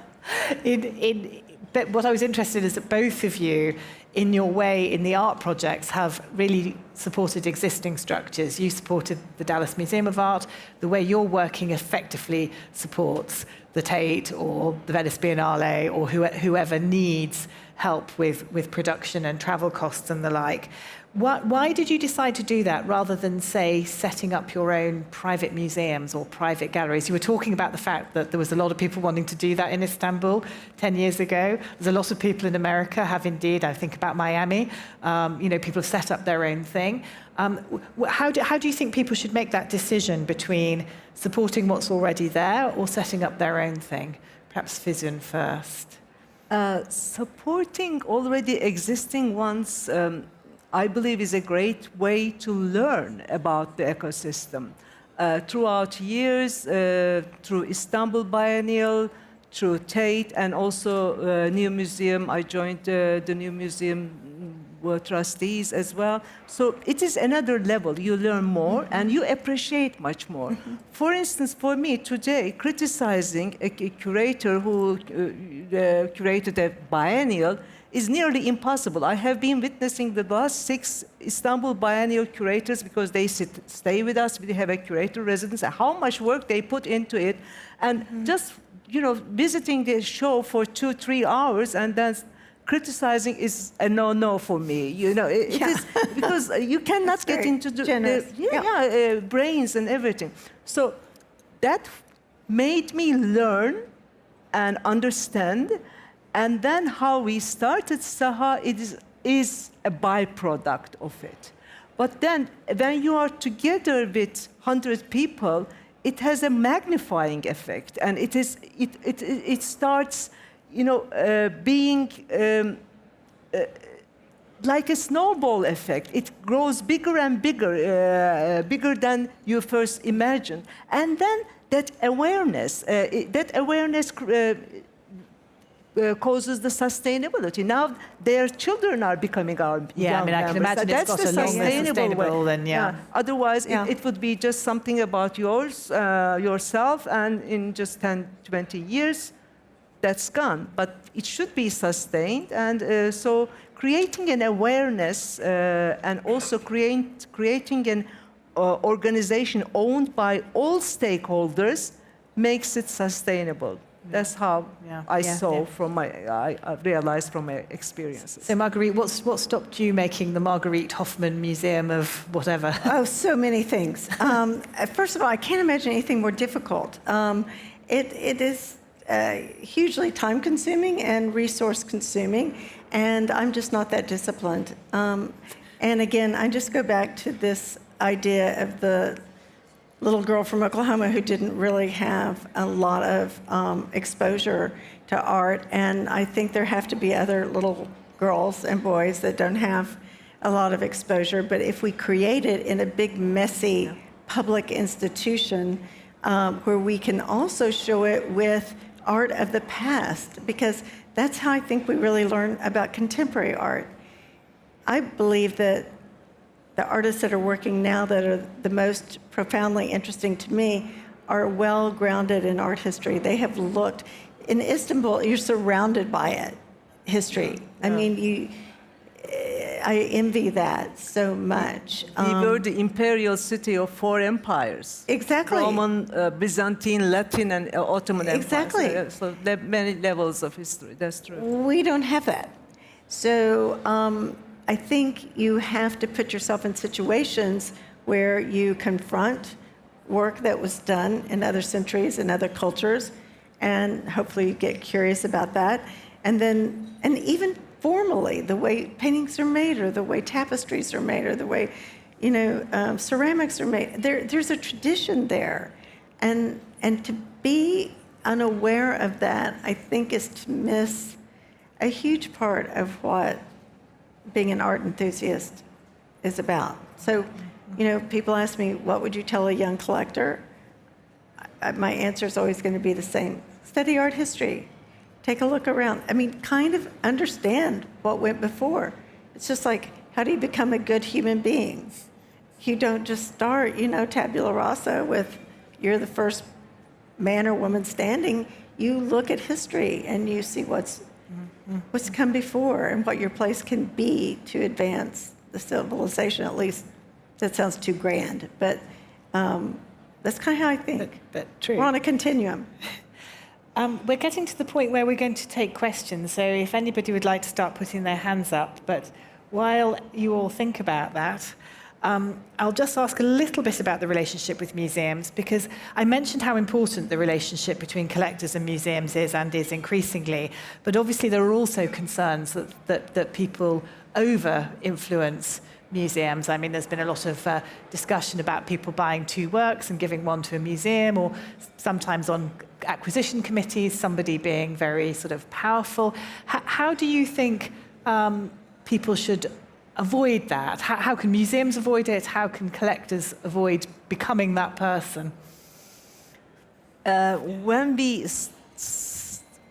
But what I was interested in is that both of you, in your way, in the art projects, have really supported existing structures. You supported the Dallas Museum of Art. The way you're working effectively supports the Tate or the Venice Biennale or whoever needs help with production and travel costs and the like. Why did you decide to do that rather than, say, setting up your own private museums or private galleries? You were talking about the fact that there was a lot of people wanting to do that in Istanbul 10 years ago. There's a lot of people in America have indeed, I think about Miami, people have set up their own thing. How do you think people should make that decision between supporting what's already there or setting up their own thing? Perhaps Füsun first. Supporting already existing ones, I believe, is a great way to learn about the ecosystem. Throughout years, through Istanbul Biennial, through Tate, and also new museum, I joined the new museum Board Trustees as well. So it is another level. You learn more and you appreciate much more. For instance, for me today, criticizing a curator who curated a biennial is nearly impossible. I have been witnessing the last 6 Istanbul Biennial curators, because they stay with us, we have a curator residence, how much work they put into it, and just visiting the show for 2-3 hours and then criticizing is a no for me. It is, because you cannot get into the brains and everything. So that made me learn and understand. And then how we started SAHA, it is a byproduct of it. But then when you are together with 100 people, it has a magnifying effect, and it starts, being like a snowball effect. It grows bigger and bigger, bigger than you first imagined. And then that awareness causes the sustainability. Now their children are becoming our young I can members. imagine it's got a long sustainable way. then, yeah. Otherwise, it would be just something about yourself, and in just 10, 20 years, that's gone. But it should be sustained, and so creating an awareness and also creating an organization owned by all stakeholders makes it sustainable. That's how I realized from my experiences. So Marguerite, what stopped you making the Marguerite Hoffman Museum of whatever? Oh, so many things. First of all, I can't imagine anything more difficult. It is hugely time-consuming and resource-consuming, and I'm just not that disciplined. And again, I just go back to this idea of the little girl from Oklahoma who didn't really have a lot of exposure to art, and I think there have to be other little girls and boys that don't have a lot of exposure, but if we create it in a big, messy public institution where we can also show it with art of the past, because that's how I think we really learn about contemporary art. I believe that the artists that are working now that are the most profoundly interesting to me are well grounded in art history. They have looked. In Istanbul, you're surrounded by it, history. I mean, I envy that so much. We were the imperial city of four empires. Exactly. Roman, Byzantine, Latin, and Ottoman empires. Exactly. So there are many levels of history. That's true. We don't have that. So I think you have to put yourself in situations where you confront work that was done in other centuries and other cultures, and hopefully you get curious about that. And even formally, the way paintings are made, or the way tapestries are made, or the way, ceramics are made. There's a tradition there, and to be unaware of that, I think, is to miss a huge part of what being an art enthusiast is about. So, people ask me, what would you tell a young collector? My answer is always going to be the same. Study art history. Take a look around. I mean, kind of understand what went before. It's just like, how do you become a good human being? You don't just start, tabula rasa with, you're the first man or woman standing. You look at history and you see what's come before and what your place can be to advance the civilization. At least that sounds too grand, but that's kind of how I think. But true. We're on a continuum. We're getting to the point where we're going to take questions, so if anybody would like to start putting their hands up, but while you all think about that, I'll just ask a little bit about the relationship with museums, because I mentioned how important the relationship between collectors and museums is and is increasingly, but obviously there are also concerns that people over-influence museums. I mean, there's been a lot of discussion about people buying two works and giving one to a museum, or sometimes on acquisition committees, somebody being very sort of powerful. How do you think people should avoid that? How can museums avoid it? How can collectors avoid becoming that person? When we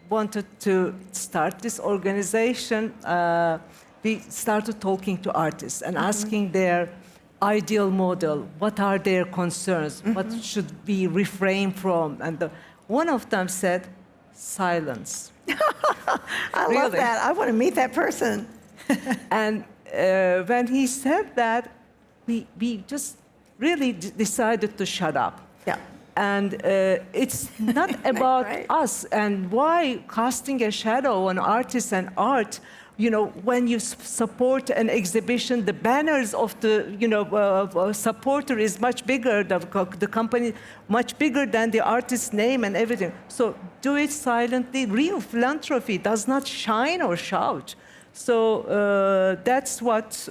wanted to start this organization, we started talking to artists and asking their ideal model. What are their concerns? What should we refrain from? And one of them said, silence. I love that. I want to meet that person. And when he said that, we just really decided to shut up. Yeah. And it's not about Right. us and why casting a shadow on artists and art. When you support an exhibition, the banners of the supporter is much bigger, the company much bigger than the artist's name and everything. So do it silently. Real philanthropy does not shine or shout. So that's what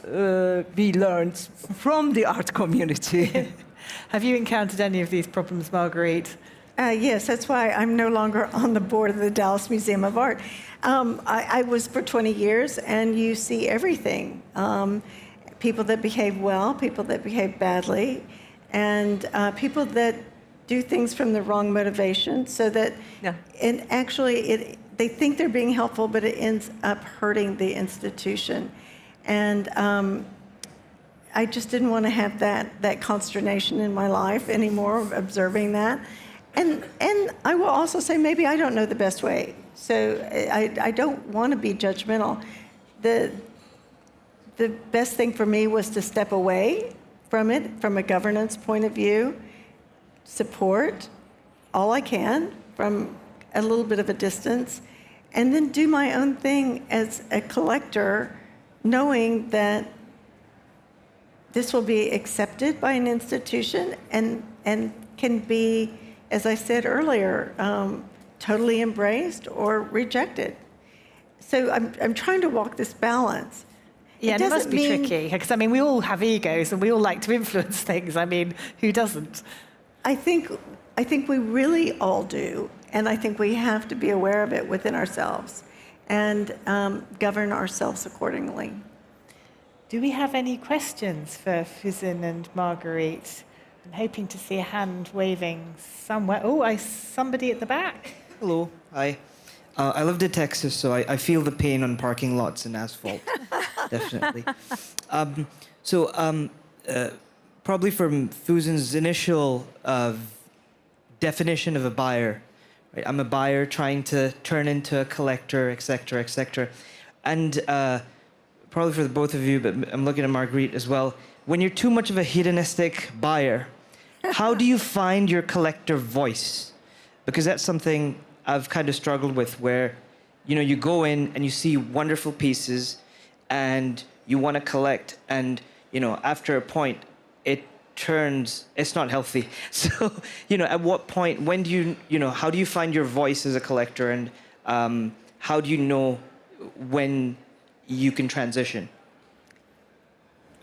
we learned from the art community. Have you encountered any of these problems, Marguerite? Yes, that's why I'm no longer on the board of the Dallas Museum of Art. I was for 20 years, and you see everything. People that behave well, people that behave badly, and people that do things from the wrong motivation, so that, and actually they think they're being helpful, but it ends up hurting the institution. And I just didn't want to have that consternation in my life anymore, observing that. And I will also say, maybe I don't know the best way. So I don't want to be judgmental. The best thing for me was to step away from it, from a governance point of view, support all I can from a little bit of a distance, and then do my own thing as a collector, knowing that this will be accepted by an institution and can be, as I said earlier, totally embraced or rejected. So I'm trying to walk this balance. Yeah, and it must be tricky, because, I mean, we all have egos and we all like to influence things. I mean, who doesn't? I think we really all do, and I think we have to be aware of it within ourselves and govern ourselves accordingly. Do we have any questions for Füsun and Marguerite? I'm hoping to see a hand waving somewhere. Oh, somebody at the back. Hello. Hi. I lived in Texas, so I feel the pain on parking lots and asphalt. Definitely. Probably from Füsun's initial definition of a buyer. Right? I'm a buyer trying to turn into a collector, et cetera, et cetera. And probably for the both of you, but I'm looking at Marguerite as well. When you're too much of a hedonistic buyer, how do you find your collector voice? Because that's something I've kind of struggled with, where, you go in and you see wonderful pieces and you want to collect, and, after a point, it's not healthy. So, at what point, when do how do you find your voice as a collector, and how do you know when you can transition?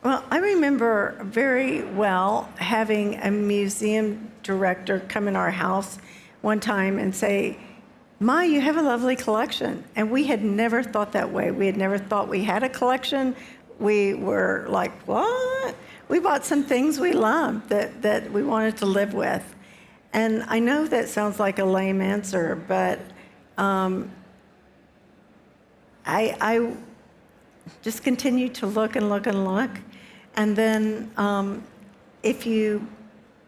Well, I remember very well having a museum director come in our house one time and say, "Ma, you have a lovely collection." And we had never thought that way. We had never thought we had a collection. We were like, what? We bought some things we loved that we wanted to live with. And I know that sounds like a lame answer, but I just continued to look and look and look. And then if you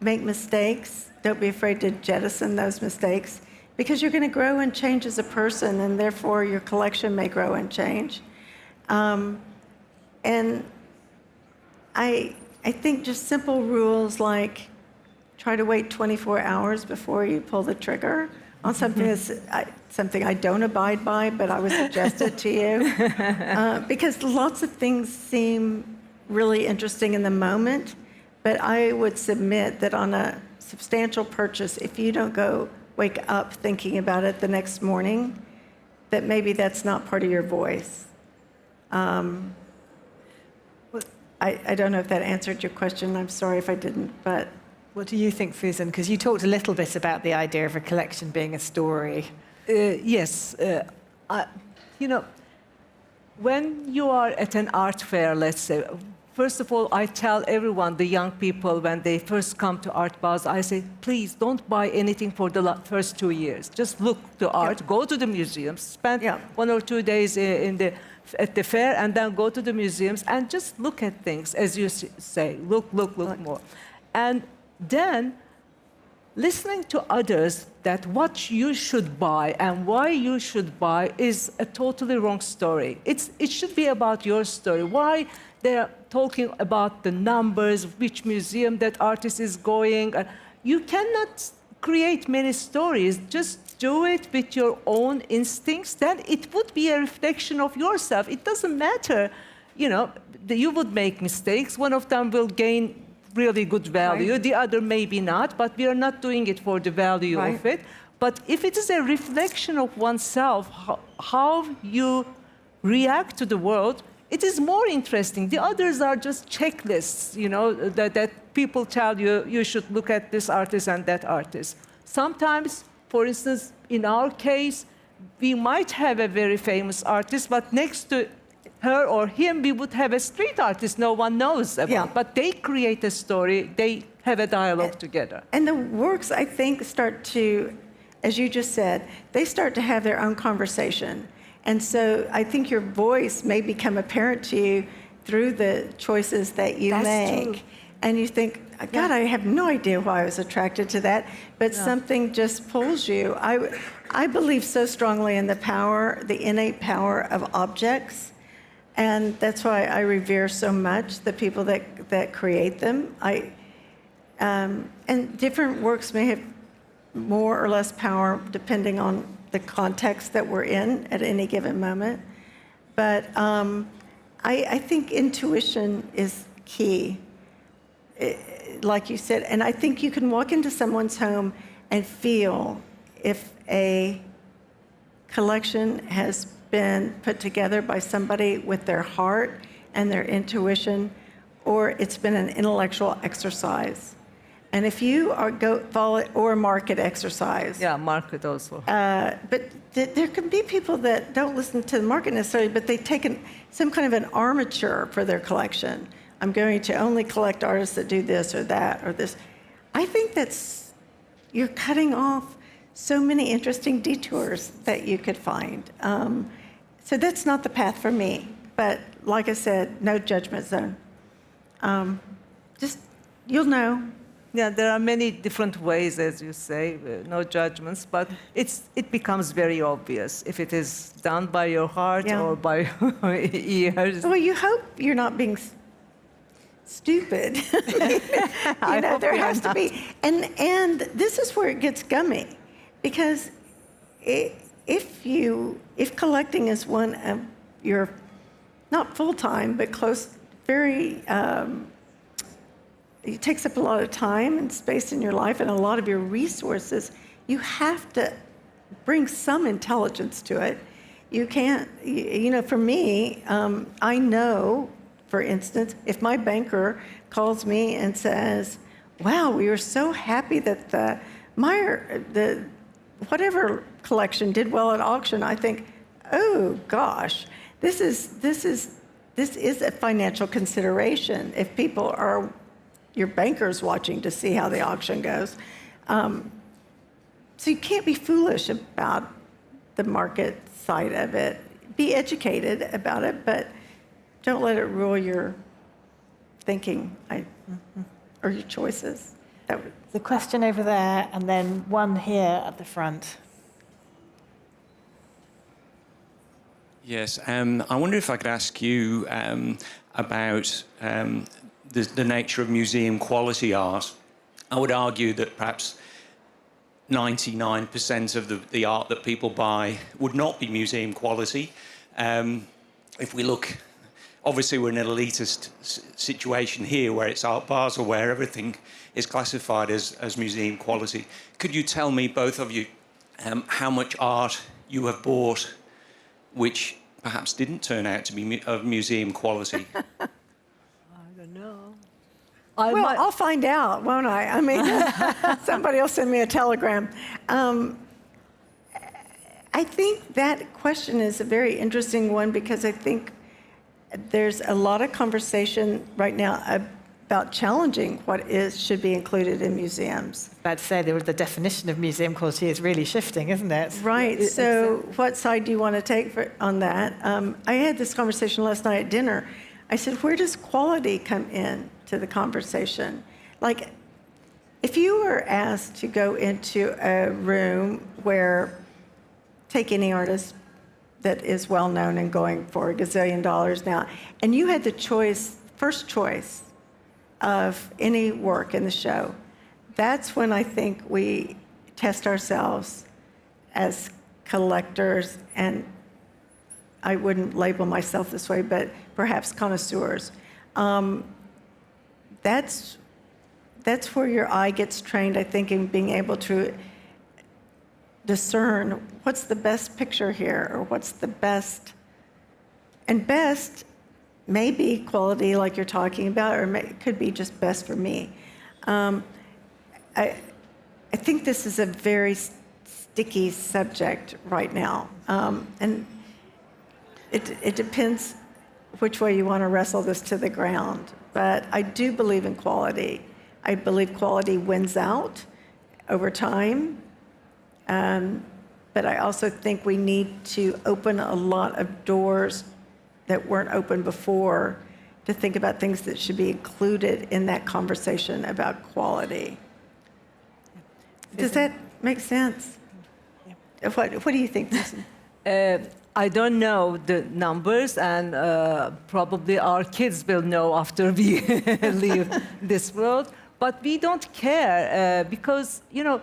make mistakes, don't be afraid to jettison those mistakes, because you're going to grow and change as a person, and therefore your collection may grow and change. And I think just simple rules like try to wait 24 hours before you pull the trigger on something that's something I don't abide by, but I would suggest it to you. Because lots of things seem really interesting in the moment, but I would submit that on a substantial purchase, if you don't go wake up thinking about it the next morning, that maybe that's not part of your voice. I don't know if that answered your question. I'm sorry if I didn't, but... What do you think, Füsun? Because you talked a little bit about the idea of a collection being a story. Yes. When you are at an art fair, let's say, first of all, I tell everyone, the young people, when they first come to Art Basel, I say, please don't buy anything for the first 2 years. Just look to art, go to the museums, spend 1 or 2 days at the fair, and then go to the museums and just look at things, as you say, look more. And then listening to others that what you should buy and why you should buy is a totally wrong story. It should be about your story. Why they're talking about the numbers, which museum that artist is going. You cannot create many stories. Just do it with your own instincts. Then it would be a reflection of yourself. It doesn't matter, you would make mistakes. One of them will gain really good value. Right. The other maybe not, but we are not doing it for the value of it. But if it is a reflection of oneself, how you react to the world, it is more interesting. The others are just checklists, that people tell you, you should look at this artist and that artist. Sometimes, for instance, in our case, we might have a very famous artist, but next to her or him, we would have a street artist no one knows about. Yeah. But they create a story, they have a dialogue together. And the works, I think, start to, as you just said, they start to have their own conversation. And so I think your voice may become apparent to you through the choices that you That's make. true. And you think, God, I have no idea why I was attracted to that, but something just pulls you. I believe so strongly in the power, the innate power of objects. And that's why I revere so much the people that create them. And different works may have more or less power depending on the context that we're in at any given moment. But I think intuition is key, like you said. And I think you can walk into someone's home and feel if a collection has been put together by somebody with their heart and their intuition, or it's been an intellectual exercise. And if you follow or market exercise. Yeah, market also. But there can be people that don't listen to the market necessarily, but they've taken some kind of an armature for their collection. I'm going to only collect artists that do this or that or this. I think you're cutting off so many interesting detours that you could find. So that's not the path for me. But like I said, no judgment zone. Just, you'll know. Yeah, there are many different ways, as you say, no judgments, but it becomes very obvious if it is done by your heart or by ears. Well, you hope you're not being stupid. There has to be. And this is where it gets gummy, because if collecting is one of your, not full-time, but close, very, it takes up a lot of time and space in your life and a lot of your resources, you have to bring some intelligence to it. You can't, for me, I know, for instance, if my banker calls me and says, wow, we were so happy that the whatever collection did well at auction, I think, oh gosh, this is a financial consideration. If people are your bankers watching to see how the auction goes. So you can't be foolish about the market side of it. Be educated about it, but don't let it rule your thinking or your choices. The question over there, and then one here at the front. Yes, I wonder if I could ask you about the nature of museum quality art. I would argue that perhaps 99% of the art that people buy would not be museum quality. If we look, obviously we're in an elitist situation here where it's Art Basel, where everything is classified as museum quality. Could you tell me, both of you, how much art you have bought which perhaps didn't turn out to be of museum quality? Well, I'll find out, won't I? I mean, somebody will send me a telegram. I think that question is a very interesting one, because I think there's a lot of conversation right now about challenging what should be included in museums. I'd say the definition of museum quality is really shifting, isn't it? Right. So what side do you want to take on that? I had this conversation last night at dinner. I said, where does quality come in to the conversation? Like, if you were asked to go into a room where, take any artist that is well known and going for $1 gazillion now, and you had the choice, first choice of any work in the show, that's when I think we test ourselves as collectors, and I wouldn't label myself this way, but perhaps connoisseurs. That's where your eye gets trained, I think, in being able to discern what's the best picture here, or what's the best. And best may be quality like you're talking about, or it could be just best for me. I think this is a very sticky subject right now. And it depends which way you want to wrestle this to the ground. But I do believe in quality. I believe quality wins out over time. But I also think we need to open a lot of doors that weren't open before to think about things that should be included in that conversation about quality. Does that make sense? What do you think, Füsun? I don't know the numbers, and probably our kids will know after we leave this world. But we don't care because, you know,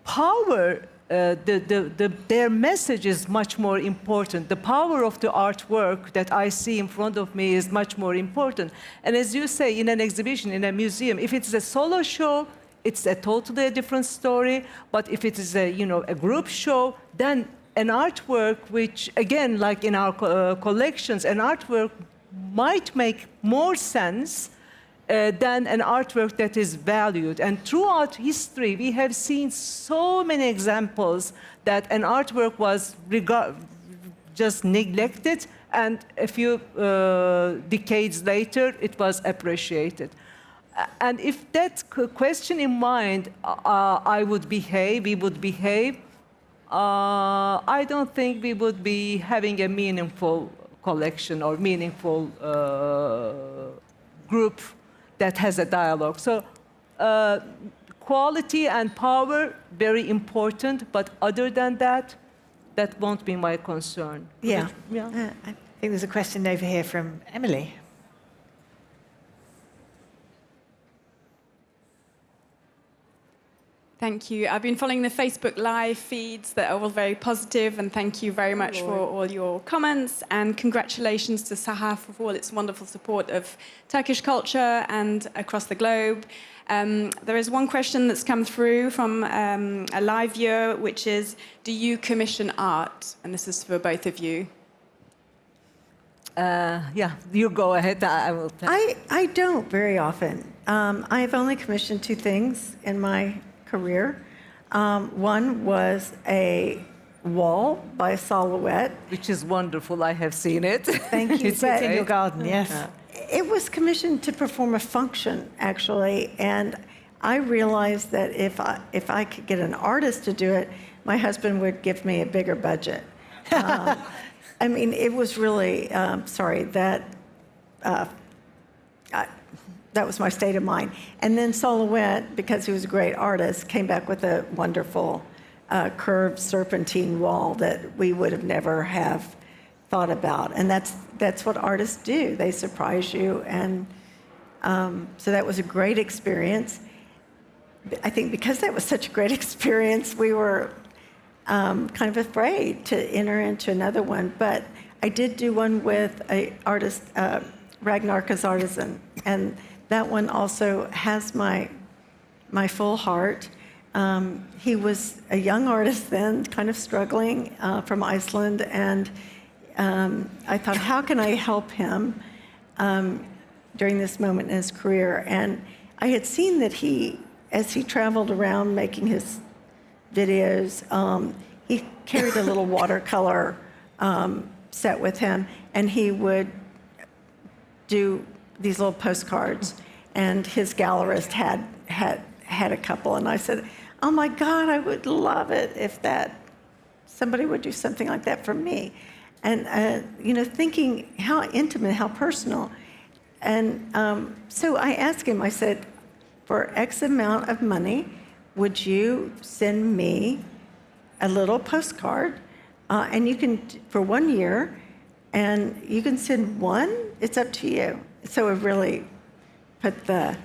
power, their message is much more important. The power of the artwork that I see in front of me is much more important. And as you say, in an exhibition, in a museum, if it's a solo show, it's a totally different story. But if it is a, you know, a group show, then an artwork which, again, like in our collections, an artwork might make more sense than an artwork that is valued. And throughout history, we have seen so many examples that an artwork was just neglected, and a few decades later, it was appreciated. And if that question in mind, we would behave, I don't think we would be having a meaningful collection or meaningful group that has a dialogue. So quality and power, very important, but other than that, that won't be my concern. Yeah. I think there's a question over here from Emily. Thank you. I've been following the Facebook Live feeds that are all very positive, and thank you very much for all your comments, and congratulations to SAHA for all its wonderful support of Turkish culture and across the globe. There is one question that's come through from a live viewer, which is, do you commission art? And this is for both of you. Yeah, you go ahead. I will. I don't very often. I've only commissioned two things in my career. One was a wall by Silhouette. Which is wonderful. I have seen it. Thank you. It's in your garden, yes. It was commissioned to perform a function, actually, and I realized that if I could get an artist to do it, my husband would give me a bigger budget. I mean, it was really, that was my state of mind. And then Silhouette, because he was a great artist, came back with a wonderful curved serpentine wall that we would have never have thought about. And that's what artists do. They surprise you. And so that was a great experience. I think because that was such a great experience, we were kind of afraid to enter into another one. But I did do one with an artist, Ragnarka's Artisan. And that one also has my full heart. He was a young artist then, kind of struggling from Iceland, and I thought, how can I help him during this moment in his career? And I had seen that as he traveled around making his videos, he carried a little watercolor set with him, and he would do these little postcards, and his gallerist had a couple, and I said, oh my God, I would love it if somebody would do something like that for me. And thinking how intimate, how personal. And so I asked him, I said, for X amount of money, would you send me a little postcard? And you can, for 1 year, and you can send one, it's up to you. So it really put the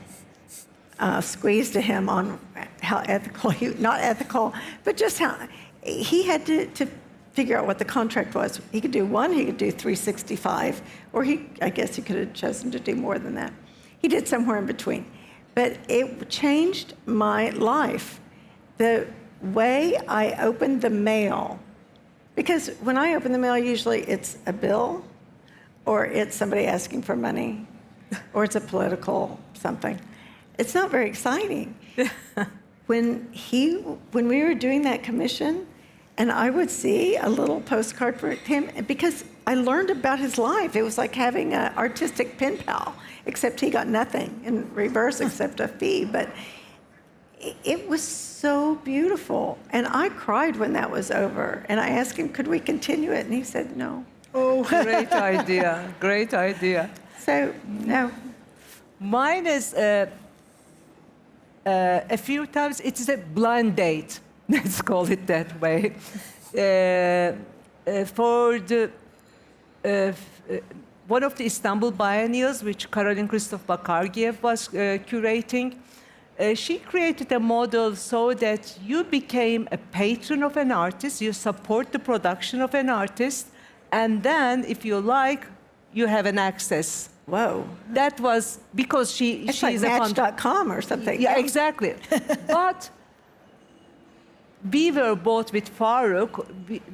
squeeze to him on how ethical, not ethical, but just how he had to figure out what the contract was. He could do one, he could do 365, or I guess he could have chosen to do more than that. He did somewhere in between. But it changed my life. The way I opened the mail, because when I open the mail, usually it's a bill, or it's somebody asking for money, or it's a political something. It's not very exciting. when we were doing that commission, and I would see a little postcard for him, because I learned about his life. It was like having an artistic pen pal, except he got nothing in reverse except a fee. But it was so beautiful. And I cried when that was over. And I asked him, could we continue it? And he said, no. Oh, great idea. Great idea. So, no. Mine is a few times, it's a blind date. Let's call it that way. For the one of the Istanbul biennials, which Caroline Christoph Bakargiev was curating, she created a model so that you became a patron of an artist, you support the production of an artist, and then, if you like, you have an access. Whoa. That was because she's like a Match.com or something. Yeah, exactly. But we were both with Farooq,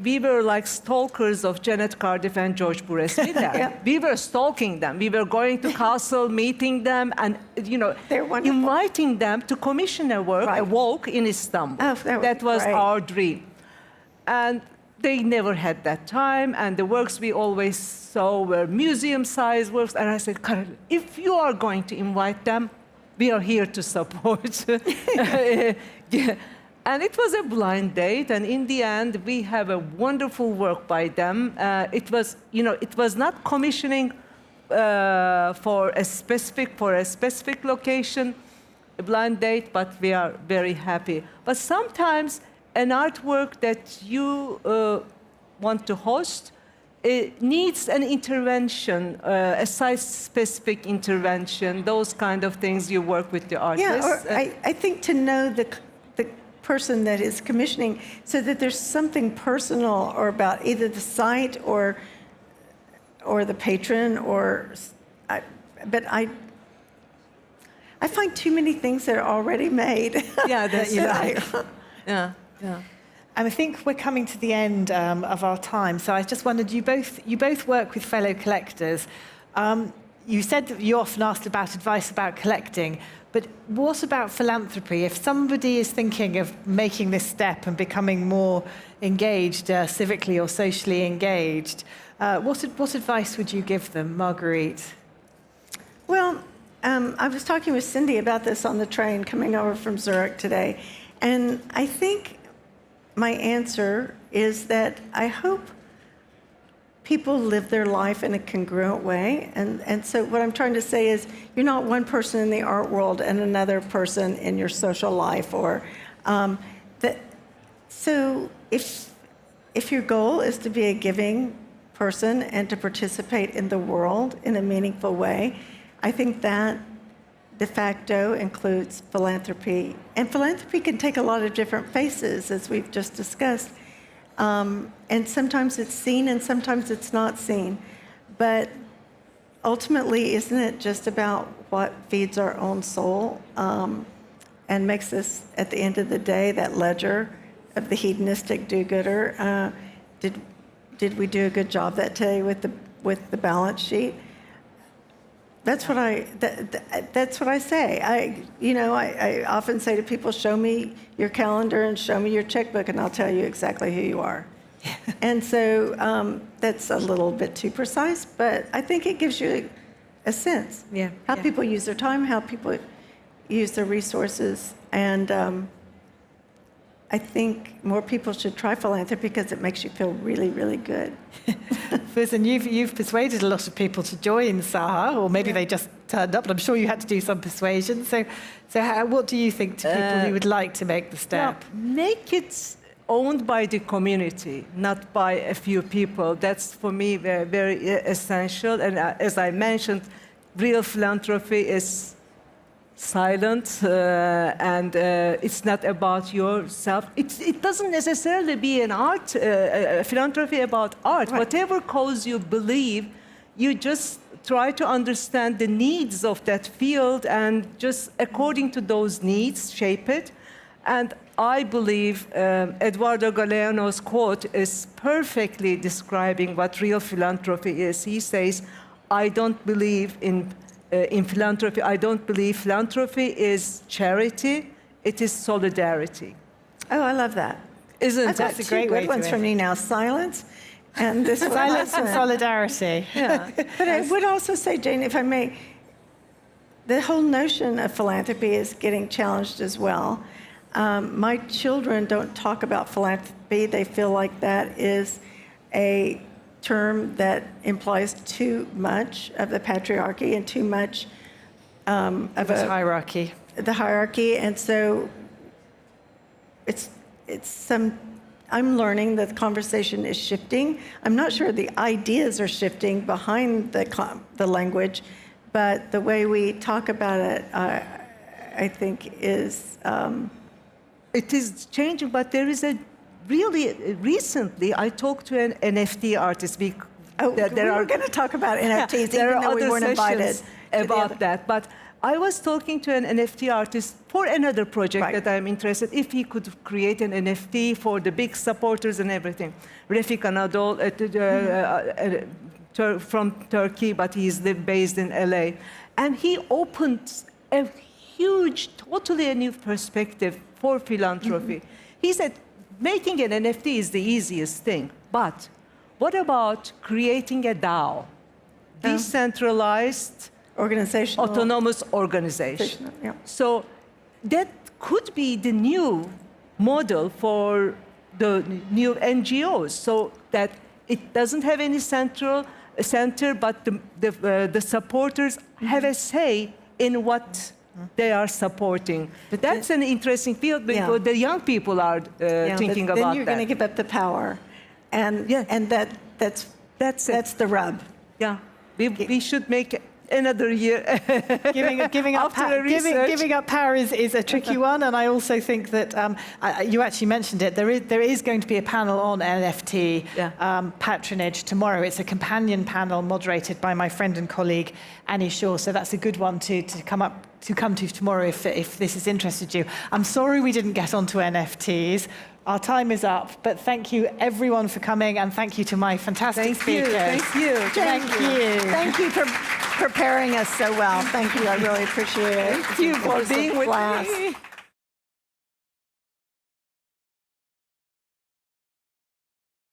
we were like stalkers of Janet Cardiff and George Buress-Miller. Yeah. We were stalking them. We were going to Castle, meeting them, and They're wonderful. inviting them to commission a work, Right. a walk in Istanbul. Oh, that was great. our dream. And they never had that time, and the works we always saw were museum-sized works. And I said, Carol, if you are going to invite them, we are here to support. Yeah. And it was a blind date, and in the end, we have a wonderful work by them. It was not commissioning for a specific location, a blind date, but we are very happy. But sometimes an artwork that you want to host, it needs an intervention, a site-specific intervention, those kind of things you work with the artist. Yeah, or I think to know the person that is commissioning, so that there's something personal or about either the site or the patron, but I find too many things that are already made. Yeah, that's right. Yeah. And I think we're coming to the end of our time. So I just wondered, you both work with fellow collectors. You said that you often asked about advice about collecting, but what about philanthropy? If somebody is thinking of making this step and becoming more engaged, civically or socially engaged, what advice would you give them, Marguerite? Well, I was talking with Cindy about this on the train coming over from Zurich today, and I think my answer is that I hope people live their life in a congruent way. And so what I'm trying to say is you're not one person in the art world and another person in your social life. So if your goal is to be a giving person and to participate in the world in a meaningful way, I think that de facto includes philanthropy. And philanthropy can take a lot of different faces, as we've just discussed. And sometimes it's seen and sometimes it's not seen. But ultimately, isn't it just about what feeds our own soul and makes us, at the end of the day, that ledger of the hedonistic do-gooder? Did we do a good job that day with the balance sheet? That's what I say. I often say to people, show me your calendar and show me your checkbook, and I'll tell you exactly who you are. And so that's a little bit too precise, but I think it gives you a sense. Yeah. How people use their time, how people use their resources, and I think more people should try philanthropy because it makes you feel really, really good. Füsun, you've persuaded a lot of people to join SAHA, or maybe they just turned up, but I'm sure you had to do some persuasion. So what do you think to people who would like to make the step? Make it owned by the community, not by a few people. That's, for me, very, very essential. And as I mentioned, real philanthropy is silent, and it's not about yourself. It doesn't necessarily be an art, philanthropy about art. Right. Whatever cause you believe, you just try to understand the needs of that field and just according to those needs, shape it. And I believe Eduardo Galeano's quote is perfectly describing what real philanthropy is. He says, I don't believe in philanthropy. I don't believe philanthropy is charity. it is solidarity. Oh, I love that. Isn't I've got it? a two great way good to ones end from it. you now. Silence and this one. Silence and solidarity. Yeah. But I would also say, Jane, if I may, the whole notion of philanthropy is getting challenged as well. My children don't talk about philanthropy. They feel like that is a term that implies too much of the patriarchy and too much of This hierarchy. the hierarchy. And so I'm learning that the conversation is shifting. I'm not sure the ideas are shifting behind the language, but the way we talk about it, I think, is. It is changing, but there is a really recently I talked to an NFT artist. We were going to talk about NFTs, there even are though we other weren't invited sessions about that. But I was talking to an NFT artist for another project Right. that I'm interested, if he could create an NFT for the big supporters and everything. Refik Anadol from Turkey, but he's based in LA. And he opened a huge, totally a new perspective for philanthropy. He said, making an NFT is the easiest thing, but what about creating a DAO? Decentralized, organizational, autonomous organization. Yeah. So that could be the new model for the new NGOs, so that it doesn't have any center, but the supporters have a say in what they are supporting. But that's an interesting field because the young people are thinking but about then you're going to give up the power, and that's the rub. Yeah, we should make another year. Giving up power is a tricky one, and I also think that you actually mentioned it. There is going to be a panel on NFT patronage tomorrow. It's a companion panel moderated by my friend and colleague Annie Shaw. So that's a good one to come to tomorrow if this has interested you. I'm sorry we didn't get onto NFTs. Our time is up, but thank you everyone for coming, and thank you to my fantastic speakers. Thank you. Thank you. Thank you for preparing us so well. Thank you. I really appreciate it. Thank you for being with class. me.